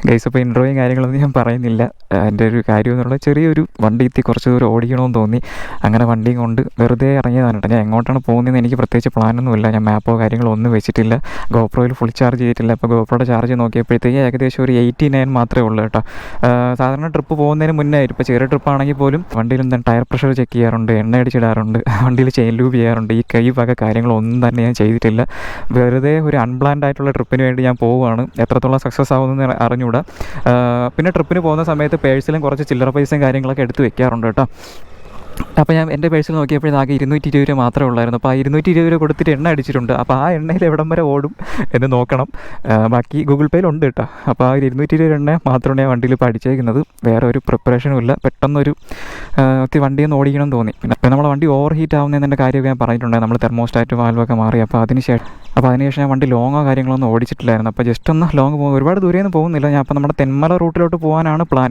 Guys അപ്പോൾ ഇൻട്രോയും കാര്യങ്ങളൊന്നും ഞാൻ പറയുന്നില്ല. എൻ്റെ ഒരു കാര്യം എന്നുള്ളത് ചെറിയൊരു വണ്ടി എത്തി കുറച്ച് ദൂരം ഓടിക്കണമെന്ന് തോന്നി. അങ്ങനെ വണ്ടിയും കൊണ്ട് വെറുതെ ഇറങ്ങിയതാണ് കേട്ടോ. ഞാൻ എങ്ങോട്ടാണ് പോകുന്നതെന്ന് എനിക്ക് പ്രത്യേകിച്ച് പ്ലാനൊന്നുമില്ല. ഞാൻ മാപ്പോ കാര്യങ്ങളോ ഒന്നും വെച്ചിട്ടില്ല. ഗോപ്രോയിൽ ഫുൾ ചാർജ് ചെയ്തിട്ടില്ല. അപ്പോൾ ഗോപ്രോയുടെ ചാർജ് നോക്കിയപ്പോഴത്തേക്ക് ഏകദേശം ഒരു 89 മാത്രമേ ഉള്ളൂ കേട്ടോ. സാധാരണ ട്രിപ്പ് പോകുന്നതിന് മുന്നേ ഇപ്പോൾ ചെറിയ ട്രിപ്പാണെങ്കിൽ പോലും വണ്ടിയിൽ എന്താണ് ടയർ പ്രഷർ ചെക്ക് ചെയ്യാറുണ്ട്, എണ്ണ അടിച്ചിടാറുണ്ട്, വണ്ടിയിൽ ചെയിൻ ലൂബ് ചെയ്യാറുണ്ട്. ഈ വക കാര്യങ്ങളൊന്നും തന്നെ ഞാൻ ചെയ്തിട്ടില്ല. വെറുതെ ഒരു അൺപ്ലാൻഡ് ആയിട്ടുള്ള ട്രിപ്പിന് വേണ്ടി ഞാൻ പോവുകയാണ്. എത്രത്തോളം സക്സസ് ആവുമെന്ന് അറിഞ്ഞുകൂടാ. പിന്നെ ട്രിപ്പിന് പോകുന്ന സമയത്ത് പേഴ്സിലും കുറച്ച് ചില്ലറ പൈസയും കാര്യങ്ങളൊക്കെ എടുത്ത് വെക്കാറുണ്ട് കേട്ടോ. അപ്പോൾ ഞാൻ എൻ്റെ പേഴ്സിൽ നോക്കിയപ്പോഴേ ആകെ 220 രൂപ മാത്രമേ ഉള്ളായിരുന്നു. അപ്പോൾ ആ 220 രൂപ കൊടുത്തിട്ട് എണ്ണ അടിച്ചിട്ടുണ്ട്. അപ്പോൾ ആ എണ്ണയിൽ എവിടം വരെ ഓടും എന്ന് നോക്കണം. ബാക്കി ഗൂഗിൾ പേയിലുണ്ട് കേട്ടോ. അപ്പോൾ ആ 220 രൂപ എണ്ണ മാത്രമാണ് ഞാൻ വണ്ടിയിൽ ഇപ്പോൾ അടിച്ചേക്കുന്നത്. വേറെ ഒരു പ്രിപ്പറേഷനും ഇല്ല. പെട്ടെന്നൊരു വണ്ടിയൊന്ന് ഓടിക്കണം എന്ന് തോന്നി. പിന്നെ നമ്മളെ വണ്ടി ഓവർ ഹീറ്റ് ആവുന്നതിൻ്റെ കാര്യമൊക്കെ ഞാൻ പറഞ്ഞിട്ടുണ്ടായിരുന്നു. നമ്മൾ തെർമോസ്റ്റാറ്റ് വാൽവൊക്കെ മാറി. അപ്പോൾ അതിനുശേഷം ഞാൻ വണ്ടി ലോങ്ങോ കാര്യങ്ങളൊന്നും ഓടിച്ചിട്ടില്ലായിരുന്നു. അപ്പോൾ ജസ്റ്റ് ഒന്ന് ലോങ് പോകും, ഒരുപാട് ദൂരെയൊന്നും പോകുന്നില്ല ഞാൻ. അപ്പോൾ നമ്മുടെ തെന്മല റൂട്ടിലോട്ട് പോകാനാണ് പ്ലാൻ.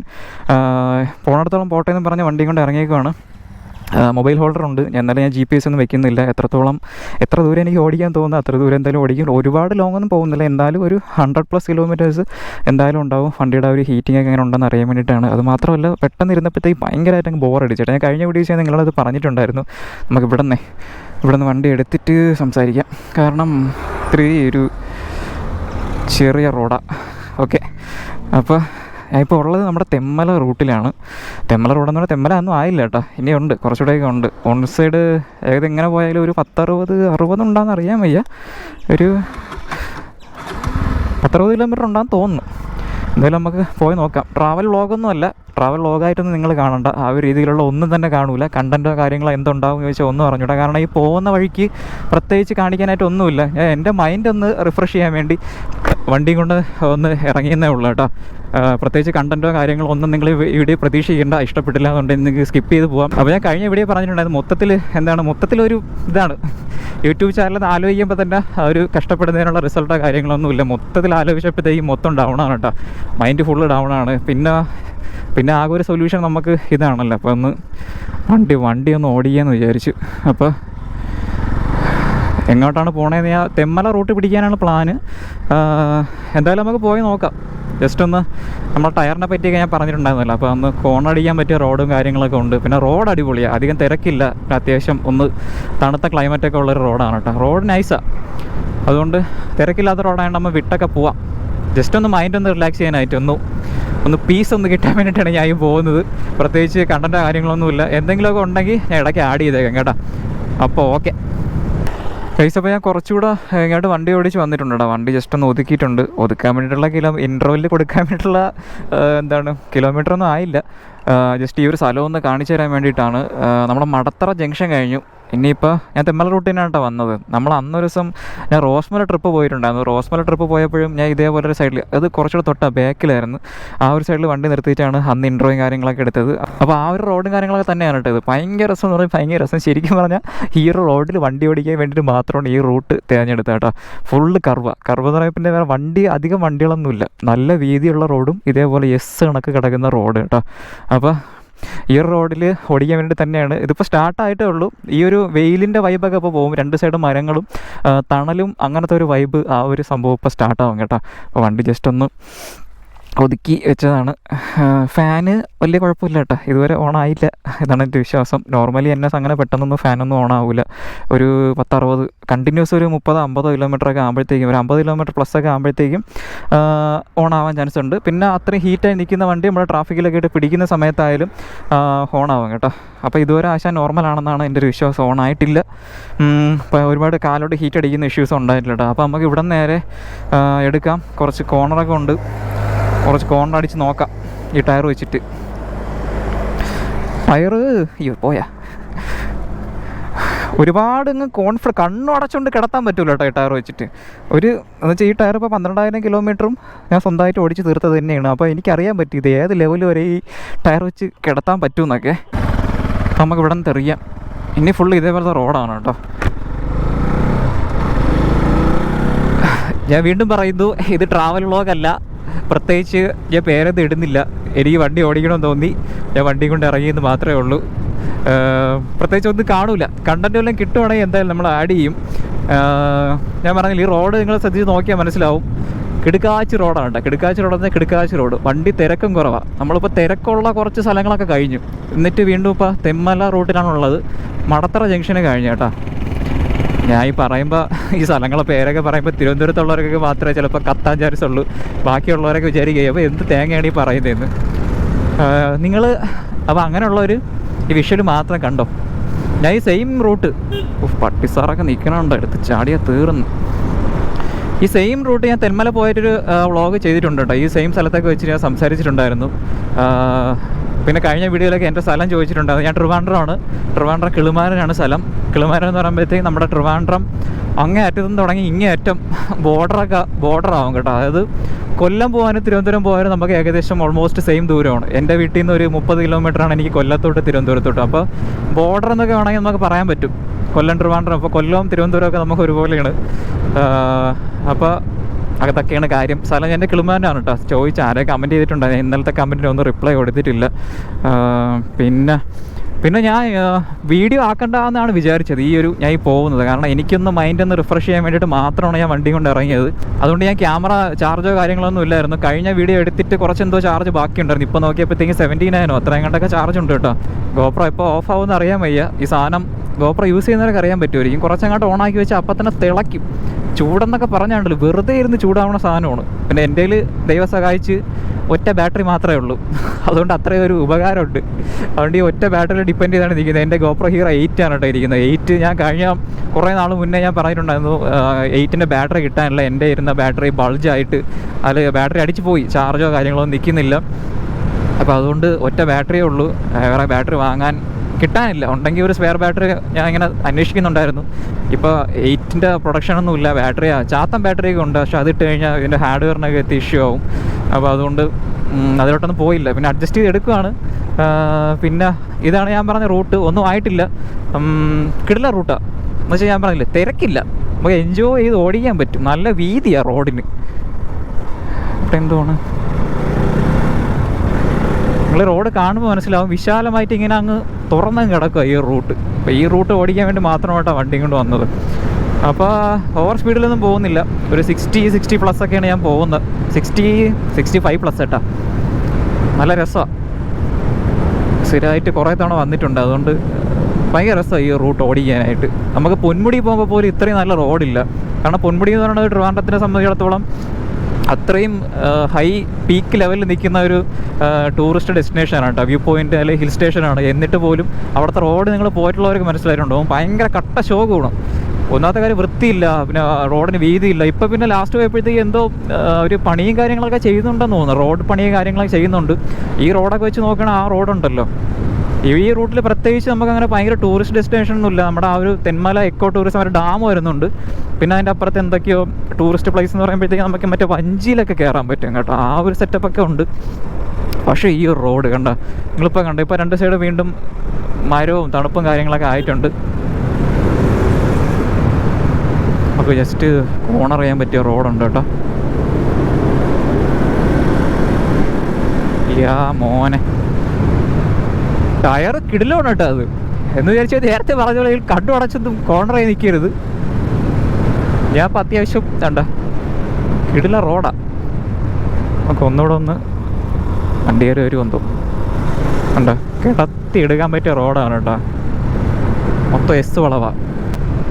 പോകണത്തോളം പോട്ടെ എന്ന് പറഞ്ഞ് വണ്ടി കൊണ്ട് ഇറങ്ങിയേക്കുവാണ്. മൊബൈൽ ഹോൾഡർ ഉണ്ട്. എന്നാലും ഞാൻ GPS ഒന്നും വെക്കുന്നില്ല. എത്ര ദൂരം എനിക്ക് ഓടിക്കാൻ തോന്നുന്നു അത്ര ദൂരം എന്തായാലും ഓടിക്കും. ഒരുപാട് ലോങ് ഒന്നും പോകുന്നില്ല. എന്തായാലും ഒരു 100+ കിലോമീറ്റേഴ്സ് എന്തായാലും ഉണ്ടാവും. വണ്ടിയുടെ ഒരു ഹീറ്റിംഗ് ഒക്കെ എങ്ങനെ ഉണ്ടെന്ന് അറിയാൻ വേണ്ടിയിട്ടാണ്. അത് മാത്രമല്ല പെട്ടെന്ന് ഇരുന്നപ്പോഴത്തേക്ക് ഭയങ്കരമായിട്ട് അങ്ങ് ബോർ അടിച്ചിട്ട് ഞാൻ കഴിഞ്ഞ വീഡിയോസ് നിങ്ങളത് പറഞ്ഞിട്ടുണ്ടായിരുന്നു. നമുക്ക് ഇവിടെ നിന്ന് വണ്ടി എടുത്തിട്ട് സംസാരിക്കാം. കാരണം ഇത്രയും ഒരു ചെറിയ റോഡാണ്. ഓക്കെ, അപ്പോൾ ഞാനിപ്പോൾ ഉള്ളത് നമ്മുടെ തെന്മല റൂട്ടിലാണ്. തെന്മല റോഡെന്ന് പറഞ്ഞാൽ തെന്മല ഒന്നും ആയില്ല കേട്ടോ, ഇനിയുണ്ട്, കുറച്ചുകൂടെയൊക്കെ ഉണ്ട്. ഓൺ സൈഡ് ഏകദേശം എങ്ങനെ പോയാലും ഒരു 10-60 ഉണ്ടാകുന്ന അറിയാൻ വയ്യ. ഒരു 10-60 കിലോമീറ്റർ ഉണ്ടാകുന്ന തോന്നുന്നു. എന്തായാലും നമുക്ക് പോയി നോക്കാം. ട്രാവൽ വ്ളോഗൊന്നും അല്ല, ട്രാവൽ വ്ളോഗായിട്ടൊന്നും നിങ്ങൾ കാണണ്ട. ആ ഒരു രീതിയിലുള്ള ഒന്നും തന്നെ കാണൂല. കണ്ടൻറ്റോ കാര്യങ്ങളോ എന്തുണ്ടാവും എന്ന് ചോദിച്ചാൽ ഒന്നും അറിഞ്ഞൂടാ. കാരണം ഈ പോകുന്ന വഴിക്ക് പ്രത്യേകിച്ച് കാണിക്കാനായിട്ട് ഒന്നുമില്ല. ഞാൻ എൻ്റെ മൈൻഡ് ഒന്ന് റിഫ്രഷ് ചെയ്യാൻ വേണ്ടി വണ്ടിയും കൊണ്ട് ഒന്ന് ഇറങ്ങിയെന്നേ ഉള്ളൂ കേട്ടോ. പ്രത്യേകിച്ച് കണ്ടൻറ്റോ കാര്യങ്ങളോ ഒന്നും നിങ്ങൾ വീഡിയോ പ്രതീക്ഷിക്കേണ്ട. ഇഷ്ടപ്പെട്ടില്ല എന്നുണ്ടെങ്കിൽ നിങ്ങൾക്ക് സ്കിപ്പ് ചെയ്ത് പോകാം. അപ്പോൾ ഞാൻ കഴിഞ്ഞ വീഡിയോ പറഞ്ഞിട്ടുണ്ടായിരുന്നു, മൊത്തത്തിലൊരു ഇതാണ് യൂട്യൂബ് ചാനൽ ആലോചിക്കുമ്പോൾ തന്നെ ഒരു കഷ്ടപ്പെടുന്നതിനുള്ള റിസൾട്ടോ കാര്യങ്ങളൊന്നുമില്ല. മൊത്തത്തിൽ ആലോചിച്ചപ്പോഴത്തേക്കും മൊത്തം ഡൗൺ ആണ് കേട്ടോ. മൈൻഡ് ഫുള്ള് ഡൗൺ ആണ്. പിന്നെ ആകെ ഒരു സൊല്യൂഷൻ നമുക്ക് ഇതാണല്ലോ. അപ്പോൾ വണ്ടി ഒന്ന് ഓടിക്കാമെന്ന് വിചാരിച്ചു. അപ്പോൾ എങ്ങോട്ടാണ് പോണേന്ന് ഞാൻ തെന്മല റൂട്ട് പിടിക്കാനാണ് പ്ലാന്. എന്തായാലും നമുക്ക് പോയി നോക്കാം. ജസ്റ്റ് ഒന്ന് നമ്മുടെ ടയറിനെ പറ്റിയൊക്കെ ഞാൻ പറഞ്ഞിട്ടുണ്ടായിരുന്നല്ലോ. അപ്പോൾ അന്ന് കോണടിക്കാൻ പറ്റിയ റോഡും കാര്യങ്ങളൊക്കെ ഉണ്ട്. പിന്നെ റോഡ് അടിപൊളിയാണ്, അധികം തിരക്കില്ല. അത്യാവശ്യം ഒന്ന് തണുത്ത ക്ലൈമറ്റൊക്കെ ഉള്ളൊരു റോഡാണ് കേട്ടോ. റോഡ് നൈസാണ്, അതുകൊണ്ട് തിരക്കില്ലാത്ത റോഡായതുകൊണ്ട് നമ്മൾ വിട്ടൊക്കെ പോവാം. ജസ്റ്റ് ഒന്ന് മൈൻഡ് ഒന്ന് റിലാക്സ് ചെയ്യാനായിട്ട് ഒന്ന് പീസ് ഒന്ന് കിട്ടാൻ വേണ്ടിയിട്ടാണ് ഞാൻ പോകുന്നത്. പ്രത്യേകിച്ച് കണ്ടൻറ്റോ കാര്യങ്ങളൊന്നുമില്ല. എന്തെങ്കിലുമൊക്കെ ഉണ്ടെങ്കിൽ ഞാൻ ഇടയ്ക്ക് ആഡ് ചെയ്തേക്കാം കേട്ടോ. അപ്പോൾ ഓക്കെ ഗൈസ്, അപ്പോൾ ഞാൻ കുറച്ചുകൂടെ ഇങ്ങോട്ട് വണ്ടി ഓടിച്ച് വന്നിട്ടുണ്ട് കേട്ടോ. വണ്ടി ജസ്റ്റ് ഒന്ന് ഒതുക്കാൻ വേണ്ടിയിട്ടുള്ള ഇൻട്രോയിൽ കൊടുക്കാൻ വേണ്ടിയിട്ടുള്ള കിലോമീറ്റർ ഒന്നും ആയില്ല. ജസ്റ്റ് ഈ ഒരു സ്ഥലം ഒന്ന് കാണിച്ചു തരാൻ വേണ്ടിയിട്ടാണ്. നമ്മുടെ മടത്തറ ജംഗ്ഷൻ കഴിഞ്ഞു. ഇനിയിപ്പോൾ ഞാൻ തെന്മല റൂട്ടിനാണ് കേട്ടോ വന്നത്. നമ്മൾ അന്നൊരു ദിവസം ഞാൻ റോസ്മല ട്രിപ്പ് പോയിട്ടുണ്ടായിരുന്നു. റോസ്മല ട്രിപ്പ് പോയപ്പോഴും ഞാൻ ഇതേപോലെ ഒരു സൈഡിൽ, അത് കുറച്ചുകൂടെ തൊട്ടാ ബാക്കിലായിരുന്നു, ആ ഒരു സൈഡിൽ വണ്ടി നിർത്തിയിട്ടാണ് അന്ന് ഇൻട്രോയും കാര്യങ്ങളൊക്കെ എടുത്തത്. അപ്പോൾ ആ ഒരു റോഡും കാര്യങ്ങളൊക്കെ തന്നെയാണ് കേട്ടത്. ഭയങ്കര രസം എന്ന് പറഞ്ഞാൽ ഭയങ്കര രസം. ശരിക്കും പറഞ്ഞാൽ ഈ ഒരു റോഡിൽ വണ്ടി ഓടിക്കാൻ വേണ്ടിയിട്ട് മാത്രമാണ് ഈ റൂട്ട് തിരഞ്ഞെടുത്തത് കേട്ടോ. ഫുള്ള് കർവ് എന്ന് പറയുമ്പോൾ പിന്നെ വേറെ അധികം വണ്ടികളൊന്നുമില്ല. നല്ല വീതിയുള്ള റോഡും ഇതേപോലെ കണക്ക് കിടക്കുന്ന റോഡ് കേട്ടോ. അപ്പോൾ ഈ ഒരു റോഡിൽ ഓടിക്കാൻ വേണ്ടി തന്നെയാണ് ഇതിപ്പോൾ സ്റ്റാർട്ടായിട്ടേ ഉള്ളൂ. ഈ ഒരു വെയിലിൻ്റെ വൈബൊക്കെ ഇപ്പോൾ പോകും. രണ്ട് സൈഡ് മരങ്ങളും തണലും അങ്ങനത്തെ ഒരു വൈബ്, ആ ഒരു സംഭവം ഇപ്പോൾ സ്റ്റാർട്ടാവും കേട്ടോ. അപ്പോൾ വണ്ടി ജസ്റ്റ് ഒന്ന് ഒതുക്കി വെച്ചതാണ്. ഫാന് വലിയ കുഴപ്പമില്ല കേട്ടോ, ഇതുവരെ ഓണായില്ല, ഇതാണ് എൻ്റെ വിശ്വാസം. നോർമലി എന്നെ അങ്ങനെ പെട്ടെന്നൊന്നും ഫാനൊന്നും ഓണാവില്ല. ഒരു 10-60 കണ്ടിന്യൂസ് ഒരു 30-50 കിലോമീറ്ററൊക്കെ ആകുമ്പോഴത്തേക്കും, ഒരു 50 കിലോമീറ്റർ പ്ലസ്സൊക്കെ ആകുമ്പോഴത്തേക്കും ഓണാവാൻ ചാൻസ് ഉണ്ട്. പിന്നെ അത്രയും ഹീറ്റായി നിൽക്കുന്ന വണ്ടി നമ്മൾ ട്രാഫിക്കിലൊക്കെ ഇട്ട് പിടിക്കുന്ന സമയത്തായാലും ഓണാവും കേട്ടോ. അപ്പോൾ ഇതുവരെ ആശാൻ നോർമലാണെന്നാണ് എൻ്റെ ഒരു വിശ്വാസം. ഓണായിട്ടില്ല. ഇപ്പോൾ ഒരുപാട് കാലോട്ട് ഹീറ്റ് അടിക്കുന്ന ഇഷ്യൂസ് ഉണ്ടായിട്ടില്ല കേട്ടോ. അപ്പോൾ നമുക്ക് ഇവിടെ നേരെ എടുക്കാം. കുറച്ച് കോർണറൊക്കെ ഉണ്ട്, കുറച്ച് കോർണർ അടിച്ച് നോക്കാം ഈ ടയർ വെച്ചിട്ട്. പോയാ ഒരുപാട് കണ്ണു അടച്ചുകൊണ്ട് കിടത്താൻ പറ്റുമല്ലോ കേട്ടോ ഈ ടയർ വെച്ചിട്ട്. എന്ന് വെച്ചാൽ ഈ ടയർ ഇപ്പോൾ 12,000 കിലോമീറ്ററും ഞാൻ സ്വന്തമായിട്ട് ഓടിച്ച് തീർത്തത് തന്നെയാണ്. അപ്പോൾ എനിക്കറിയാൻ പറ്റും ഇത് ഏത് ലെവൽ വരെ ഈ ടയർ വെച്ച് കിടത്താൻ പറ്റുമെന്നൊക്കെ. നമുക്ക് ഇവിടെ നിന്ന് തെറിയാം. ഇനി ഫുള്ള് ഇതേപോലത്തെ റോഡാണ് കേട്ടോ. ഞാൻ വീണ്ടും പറയുന്നു, ഇത് ട്രാവൽ വ്ളോഗല്ല. പ്രത്യേകിച്ച് ഞാൻ പേരൊന്നും ഇടുന്നില്ല. എനിക്ക് വണ്ടി ഓടിക്കണമെന്ന് തോന്നി, ഞാൻ വണ്ടി കൊണ്ട് ഇറങ്ങിയെന്ന് മാത്രമേ ഉള്ളൂ. പ്രത്യേകിച്ച് ഒന്നും കാണൂല. കണ്ടൻറ്റ് വല്ലതും കിട്ടുവാണെങ്കിൽ എന്തായാലും നമ്മൾ ആഡ് ചെയ്യും. ഞാൻ പറഞ്ഞില്ല, ഈ റോഡ് നിങ്ങൾ ശ്രദ്ധിച്ച് നോക്കിയാൽ മനസ്സിലാവും. കിടുക്കാച്ചി റോഡാണ് കേട്ടോ. കിടുക്കാച്ചി റോഡെന്ന് കിടുക്കാച്ചി റോഡ്. വണ്ടി തിരക്കും കുറവാണ്. നമ്മളിപ്പോൾ തിരക്കുള്ള കുറച്ച് സ്ഥലങ്ങളൊക്കെ കഴിഞ്ഞു. എന്നിട്ട് വീണ്ടും ഇപ്പോൾ തെന്മല റൂട്ടിലാണുള്ളത്. മടത്തറ ജംഗ്ഷന് കഴിഞ്ഞു കേട്ടോ. ഞാൻ ഈ പറയുമ്പോൾ ഈ സ്ഥലങ്ങളെ പേരൊക്കെ പറയുമ്പോൾ തിരുവനന്തപുരത്തുള്ളവർക്കൊക്കെ മാത്രമേ ചിലപ്പോൾ കത്താൻ ചാൻസ് ഉള്ളൂ. ബാക്കിയുള്ളവരൊക്കെ വിചാരിക്കുക അപ്പോൾ എന്ത് തേങ്ങയാണ് ഈ പറയുന്നതെന്ന്. നിങ്ങൾ അപ്പോൾ അങ്ങനെയുള്ളവർ ഈ വിഷ്വൽ മാത്രം കണ്ടോ. ഞാൻ ഈ സെയിം റൂട്ട് പട്ടിസാറൊക്കെ നിൽക്കണുണ്ടോ, എടുത്ത് ചാടിയാൽ തീർന്നു. ഈ സെയിം റൂട്ട് ഞാൻ തെന്മല പോയിട്ടൊരു വ്ളോഗ് ചെയ്തിട്ടുണ്ട് കേട്ടോ. ഈ സെയിം സ്ഥലത്തൊക്കെ വെച്ച് ഞാൻ സംസാരിച്ചിട്ടുണ്ടായിരുന്നു. പിന്നെ കഴിഞ്ഞ വീഡിയോയിലൊക്കെ എൻ്റെ സ്ഥലം ചോദിച്ചിട്ടുണ്ടായിരുന്നു. ഞാൻ ട്രിവാൻഡ്രമാണ്. ട്രിവാൻഡ്രം കിളിമാരനാണ് സ്ഥലം. കിളിമാരം എന്ന് പറയുമ്പോഴത്തേക്ക് നമ്മുടെ ട്രിവാൻഡ്രം അങ്ങേ അറ്റത്തുനിന്ന് തുടങ്ങി ഇങ്ങേ അറ്റം ബോർഡറാവും കേട്ടോ. അതായത് കൊല്ലം പോകാനും തിരുവനന്തപുരം പോകാനും നമുക്ക് ഏകദേശം ഓൾമോസ്റ്റ് സെയിം ദൂരമാണ്. എൻ്റെ വീട്ടിൽ നിന്ന് ഒരു 30 കിലോമീറ്ററാണ് എനിക്ക് കൊല്ലത്തോട്ട് തിരുവനന്തപുരത്തോട്ട്. അപ്പോൾ ബോർഡർ എന്നൊക്കെ വേണമെങ്കിൽ നമുക്ക് പറയാൻ പറ്റും. കൊല്ലം ട്രിവാൻഡ്രം. അപ്പോൾ കൊല്ലവും തിരുവനന്തപുരമൊക്കെ നമുക്ക് ഒരുപോലെയാണ്. അപ്പോൾ അതൊക്കെയാണ് കാര്യം. സ്ഥലം എൻ്റെ കിളിമാനാണ് കേട്ടോ. ചോദിച്ചാൽ ആരെ കമൻറ്റ് ചെയ്തിട്ടുണ്ടായിരുന്നു. ഇന്നലത്തെ കമൻറ്റിന് ഒന്നും റിപ്ലൈ കൊടുത്തിട്ടില്ല. പിന്നെ ഞാൻ വീഡിയോ ആക്കണ്ടെന്നാണ് വിചാരിച്ചത് ഞാൻ ഈ പോകുന്നത്. കാരണം എനിക്കൊന്ന് മൈൻഡൊന്ന് റിഫ്രഷ് ചെയ്യാൻ വേണ്ടിയിട്ട് മാത്രമാണ് ഞാൻ വണ്ടി കൊണ്ട് ഇറങ്ങിയത്. അതുകൊണ്ട് ഞാൻ ക്യാമറ ചാർജോ കാര്യങ്ങളൊന്നും ഇല്ലായിരുന്നു. കഴിഞ്ഞ വീഡിയോ എടുത്തിട്ട് കുറച്ചെന്തോ ചാർജ് ബാക്കിയുണ്ടായിരുന്നു. ഇപ്പോൾ നോക്കിയപ്പോഴത്തേക്കും 17 അത്രയും കണ്ടൊക്കെ ചാർജ് ഉണ്ട് കേട്ടോ. ഗോപ്രോ ഇപ്പോൾ ഓഫ് ആവുമെന്ന് അറിയാൻ വയ്യ. ഈ സാധനം ഗോപ്രോ യൂസ് ചെയ്യുന്നവരൊക്കെ അറിയാൻ പറ്റുമായിരിക്കും. കുറച്ചങ്ങോട്ട് ഓണാക്കി വെച്ചാൽ അപ്പം തന്നെ തിളയ്ക്കും. ചൂടെന്നൊക്കെ പറഞ്ഞാണ്ടല്ലോ, വെറുതെ ഇരുന്ന് ചൂടാവുന്ന സാധനമാണ്. പിന്നെ എൻ്റെ കയ്യിൽ ദൈവം സഹായിച്ച് ഒറ്റ ബാറ്ററി മാത്രമേ ഉള്ളൂ. അതുകൊണ്ട് അത്രയും ഒരു ഉപകാരമുണ്ട്. അതുകൊണ്ട് ഈ ഒറ്റ ബാറ്ററി ഡിപ്പെൻഡ് ചെയ്താണ് ഇരിക്കുന്നത്. എൻ്റെ ഗോപ്രോ ഹീറോ 8 ആണ് കേട്ടോ ഇരിക്കുന്നത്. 8 ഞാൻ കഴിഞ്ഞ കുറേ നാൾ മുന്നേ ഞാൻ പറഞ്ഞിട്ടുണ്ടായിരുന്നു 8ൻ്റെ ബാറ്ററി കിട്ടാനില്ല. എൻ്റെ ഇരുന്ന ബാറ്ററി ബൾജായിട്ട് അതിൽ ബാറ്ററി അടിച്ചു പോയി. ചാർജോ കാര്യങ്ങളോ നിൽക്കുന്നില്ല. അപ്പോൾ അതുകൊണ്ട് ഒറ്റ ബാറ്ററിയേ ഉള്ളൂ. വേറെ ബാറ്ററി വാങ്ങാൻ കിട്ടാനില്ല. ഉണ്ടെങ്കിൽ ഒരു സ്പെയർ ബാറ്ററി ഞാൻ ഇങ്ങനെ അന്വേഷിക്കുന്നുണ്ടായിരുന്നു. ഇപ്പോൾ 8ൻ്റെ പ്രൊഡക്ഷനൊന്നും ഇല്ല. ചാത്തൻ ബാറ്ററിയൊക്കെ ഉണ്ട്. പക്ഷെ അതിട്ട് കഴിഞ്ഞാൽ ഇതിൻ്റെ ഹാർഡ്വെയറിനൊക്കെ എത്തി ഇഷ്യൂ ആവും. അപ്പോൾ അതുകൊണ്ട് അതിലോട്ടൊന്നും പോയില്ല. പിന്നെ അഡ്ജസ്റ്റ് ചെയ്ത് എടുക്കുകയാണ്. പിന്നെ ഇതാണ് ഞാൻ പറഞ്ഞ റൂട്ട്. ഒന്നും ആയിട്ടില്ല. കിടില റൂട്ടാണ് എന്ന് വെച്ചാൽ ഞാൻ പറഞ്ഞില്ലേ, തിരക്കില്ല. നമുക്ക് എൻജോയ് ചെയ്ത് ഓടിക്കാൻ പറ്റും. നല്ല വീതിയാണ് റോഡിന്. ഇവിടെ എന്തുവാണ്, നിങ്ങൾ റോഡ് കാണുമ്പോൾ മനസ്സിലാവും. വിശാലമായിട്ട് ഇങ്ങനെ അങ്ങ് തുറന്നങ്ങ് കിടക്കുക ഈ റൂട്ട്. അപ്പോൾ ഈ റൂട്ട് ഓടിക്കാൻ വേണ്ടി മാത്രമായിട്ടാണ് വണ്ടി കൊണ്ട് വന്നത്. അപ്പോൾ ഓവർ സ്പീഡിലൊന്നും പോകുന്നില്ല. ഒരു 60+ ഒക്കെയാണ് ഞാൻ പോകുന്നത്. 65+ കേട്ടോ. നല്ല രസമാണ്. സ്ഥിരമായിട്ട് കുറേ തവണ വന്നിട്ടുണ്ട്. അതുകൊണ്ട് ഭയങ്കര രസമാണ് ഈ റൂട്ട് ഓടിക്കാനായിട്ട്. നമുക്ക് പൊന്മുടി പോകുമ്പോൾ പോലും ഇത്രയും നല്ല റോഡില്ല. കാരണം പൊന്മുടി എന്ന് പറയുന്നത് ട്രിവാൻഡ്രത്തിനെ സംബന്ധിച്ചിടത്തോളം അത്രയും ഹൈ പീക്ക് ലെവലിൽ നിൽക്കുന്ന ഒരു ടൂറിസ്റ്റ് ഡെസ്റ്റിനേഷനാണ് കേട്ടോ. വ്യൂ പോയിൻ്റ് അല്ലെങ്കിൽ ഹിൽ സ്റ്റേഷനാണ്. എന്നിട്ട് പോലും അവിടുത്തെ റോഡ് നിങ്ങൾ പോയിട്ടുള്ളവർക്ക് മനസ്സിലായിട്ടുണ്ടാവും. ഭയങ്കര കട്ട ശോകമാണ്. ഒന്നാമത്തെ കാര്യം വൃത്തിയില്ല. പിന്നെ റോഡിന് വീതിയില്ല. ഇപ്പോൾ പിന്നെ ലാസ്റ്റ് പോയപ്പോഴത്തേക്ക് എന്തോ ഒരു പണിയും കാര്യങ്ങളൊക്കെ ചെയ്യുന്നുണ്ടെന്ന് തോന്നുന്നു. റോഡ് പണിയും കാര്യങ്ങളൊക്കെ ചെയ്യുന്നുണ്ട്. ഈ റോഡൊക്കെ വെച്ച് നോക്കുകയാണെങ്കിൽ ആ റോഡുണ്ടല്ലോ, ഈ റൂട്ടിൽ പ്രത്യേകിച്ച് നമുക്ക് അങ്ങനെ ഭയങ്കര ടൂറിസ്റ്റ് ഡെസ്റ്റിനേഷൻ ഒന്നുമില്ല. നമ്മുടെ ആ ഒരു തെന്മല എക്കോ ടൂറിസം ഒരു ഡാം വരുന്നുണ്ട്. പിന്നെ അതിൻ്റെ അപ്പുറത്ത് എന്തൊക്കെയോ ടൂറിസ്റ്റ് പ്ലേസ് എന്ന് പറയുമ്പോഴത്തേക്ക് നമുക്ക് മറ്റേ വഞ്ചിയിലൊക്കെ കയറാൻ പറ്റും കേട്ടോ. ആ ഒരു സെറ്റപ്പൊക്കെ ഉണ്ട്. പക്ഷേ ഈ ഒരു റോഡ് കണ്ട, നിങ്ങളിപ്പോൾ കണ്ട, ഇപ്പോൾ 2 സൈഡ് വീണ്ടും മരവും തണുപ്പും കാര്യങ്ങളൊക്കെ ആയിട്ടുണ്ട്. നമുക്ക് ജസ്റ്റ് കോണർ ചെയ്യാൻ പറ്റിയ റോഡുണ്ട് കേട്ടോ. യാ മോനെ, ടയർ കിടിലാണ് കേട്ടോ. അത് എന്ന് വിചാരിച്ചാൽ നേരത്തെ പറഞ്ഞ പോലെ കണ്ടു അടച്ചൊന്നും കോർണർ ആയി നിൽക്കരുത്. ഞാൻ ഇപ്പം അത്യാവശ്യം കണ്ട കിടില റോഡാ. നമുക്ക് ഒന്നുകൂടെ ഒന്ന് വണ്ടി കയറി വരും എന്തോ കണ്ട, കിടത്തി എടുക്കാൻ പറ്റിയ റോഡാണ് കേട്ടോ. മൊത്തം എസ് വളവാ.